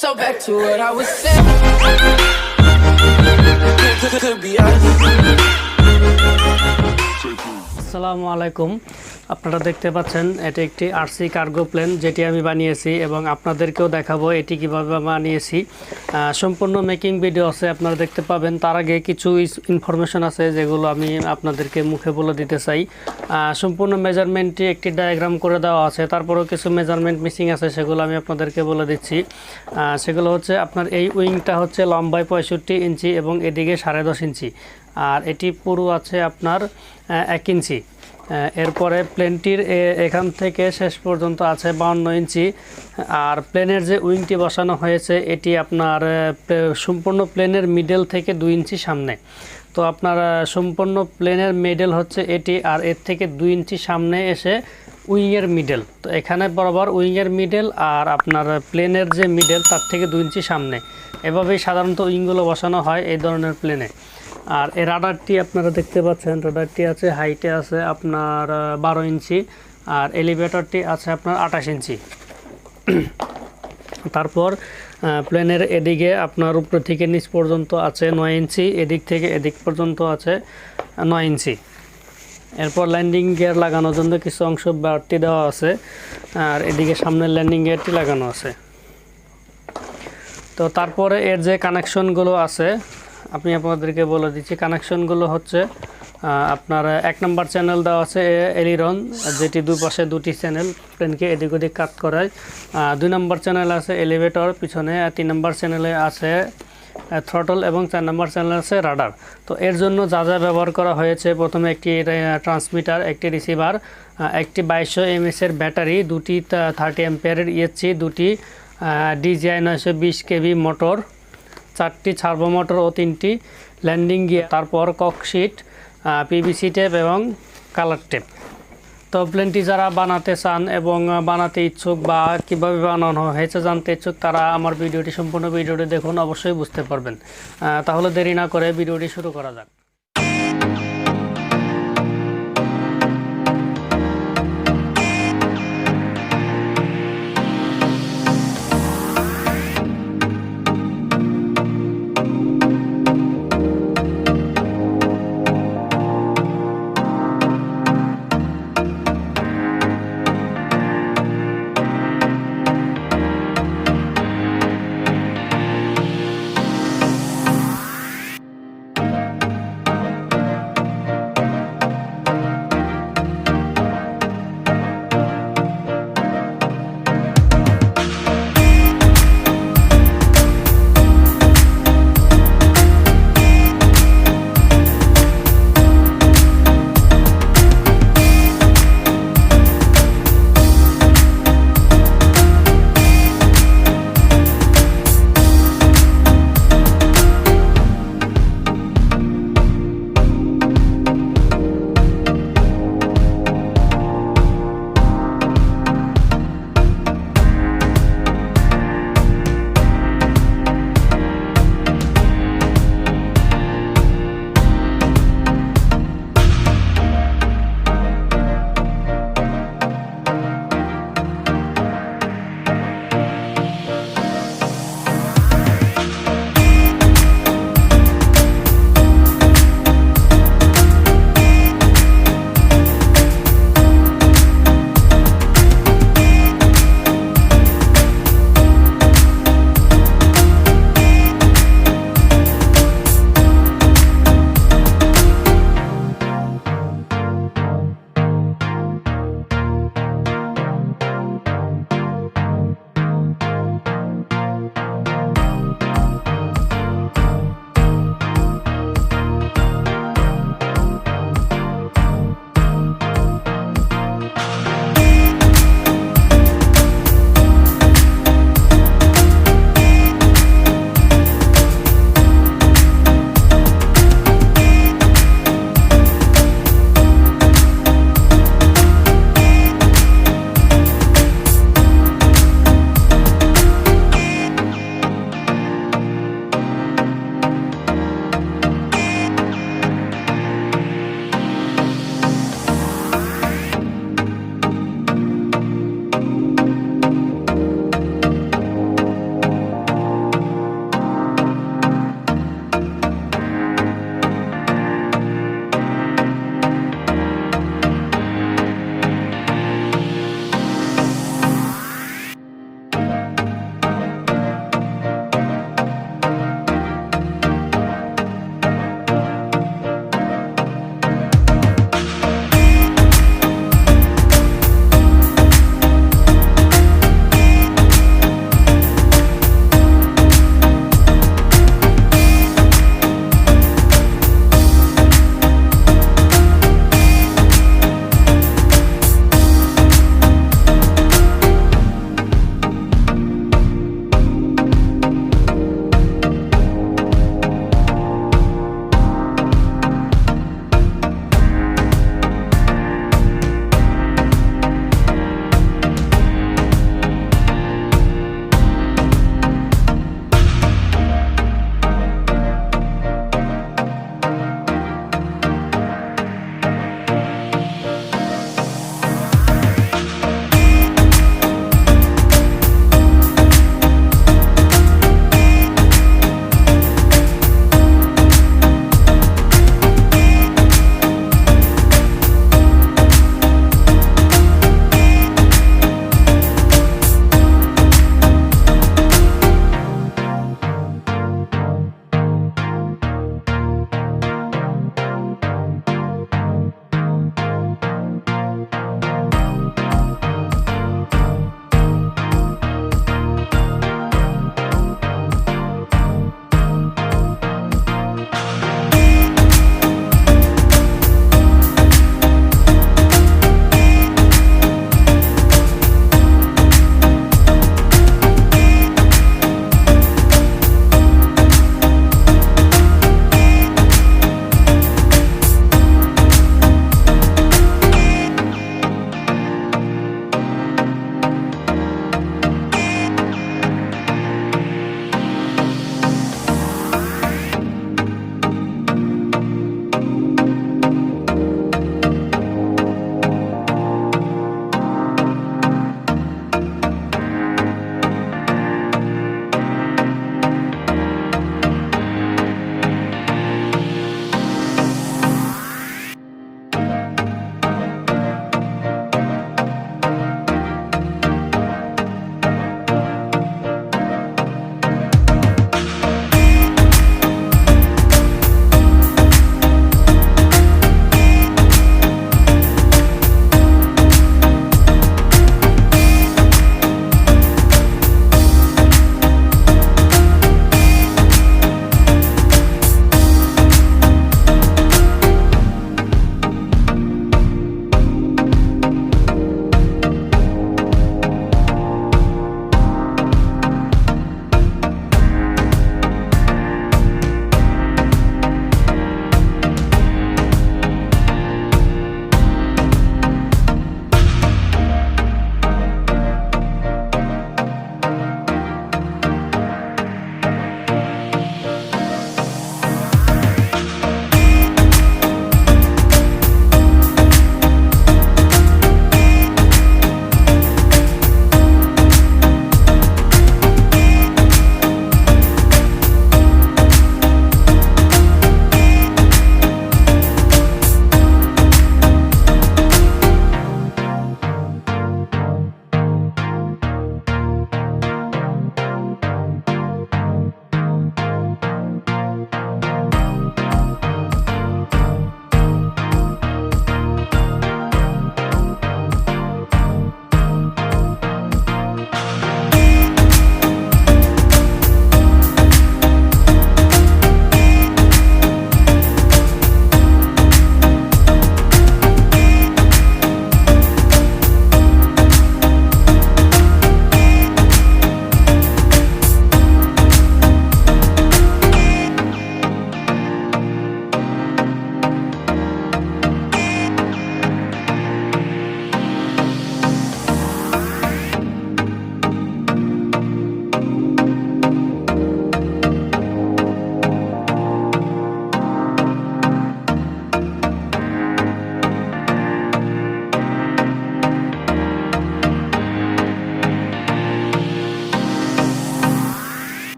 So back to what I was saying. Could be us. আসসালামু আলাইকুম, আপনারা দেখতে পাচ্ছেন এটি একটি আরসি কার্গো প্লেন যেটি আমি বানিয়েছি এবং আপনাদেরকেও দেখাবো এটি কিভাবে বানিয়েছি। সম্পূর্ণ মেকিং ভিডিও আছে, আপনারা দেখতে পাবেন। তার আগে কিছু ইনফরমেশন আছে যেগুলো আমি আপনাদেরকে মুখে বলে দিতে চাই। সম্পূর্ণ মেজারমেন্টটি একটি ডায়াগ্রাম করে দেওয়া আছে, তারপরেও কিছু মেজারমেন্ট মিসিং আছে, সেগুলো আমি আপনাদেরকে বলে দিচ্ছি। সেগুলো হচ্ছে আপনার এই উইংটা হচ্ছে লম্বায় 65 ইঞ্চি এবং এদিকে 10.5 ইঞ্চি, আর এটি পুরো আছে আপনার 1 ইঞ্চি। এরপরে প্লেনটির এখান থেকে শেষ পর্যন্ত আছে 52 ইঞ্চি। আর প্লেনের যে উইংটি বসানো হয়েছে এটি আপনার সম্পূর্ণ প্লেনের মিডল থেকে 2 ইঞ্চি সামনে। তো আপনার সম্পূর্ণ প্লেনের মিডল হচ্ছে এটি, আর এর থেকে 2 ইঞ্চি সামনে এসে উইংয়ের মিডল। তো এখানে বরাবর উইংয়ের মিডল আর আপনার প্লেনের যে মিডল তার থেকে 2 ইঞ্চি সামনে। এভাবেই সাধারণত উইংগুলো বসানো হয় এই ধরনের প্লেনে। আর এই রাডারটি আপনারা দেখতে পাচ্ছেন, রাডারটি আছে হাইটে আছে আপনার 12 ইঞ্চি, আর এলিভেটরটি আছে আপনার 28 ইঞ্চি। তারপর প্লেনের এদিকে আপনার উপর থেকে নিচ পর্যন্ত আছে 9 ইঞ্চি, এদিক থেকে এদিক পর্যন্ত আছে 9 ইঞ্চি। এরপর ল্যান্ডিং গিয়ার লাগানোর জন্য কিছু অংশ বাড়তি দেওয়া আছে, আর এদিকে সামনের ল্যান্ডিং গিয়ারটি লাগানো আছে। তো তারপরে এর যে কানেকশনগুলো আছে আমি আপনাদেরকে বলে দিচ্ছি। কানেকশনগুলো হচ্ছে আপনার 1 নম্বর চ্যানেল দেওয়া আছে এলিরন, যেটি দুই পাশে 2টি চ্যানেল প্লেনকে এদিক ওদিক কাট করায়। 2 নম্বর চ্যানেল আছে এলিভেটর পিছনে, 3 নম্বর চ্যানেলে আছে থ্রটল এবং 4 নম্বর চ্যানেল আছে রাডার। তো এর জন্য যা যা ব্যবহার করা হয়েছে, প্রথমে একটি ট্রান্সমিটার, একটি রিসিভার, একটি 2200 mAh এর ব্যাটারি, 2টি 30 অ্যাম্পিয়ারের ইএসসি, 2টি DJI 920 কেভি মোটর, 4টি সার্ভো মোটর ও 3টি ল্যান্ডিং গিয়ার, তারপর ককশিট, পিভিসি টেপ এবং কালার টেপ। তো প্লেনটি যারা বানাতে চান এবং বানাতে ইচ্ছুক বা কীভাবে বানানো হয়েছে জানতে ইচ্ছুক, তারা আমার ভিডিওটি সম্পূর্ণ ভিডিওটি দেখুন, অবশ্যই বুঝতে পারবেন। তাহলে দেরি না করে ভিডিওটি শুরু করা যাক।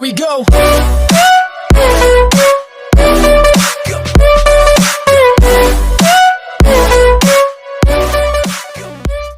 We go.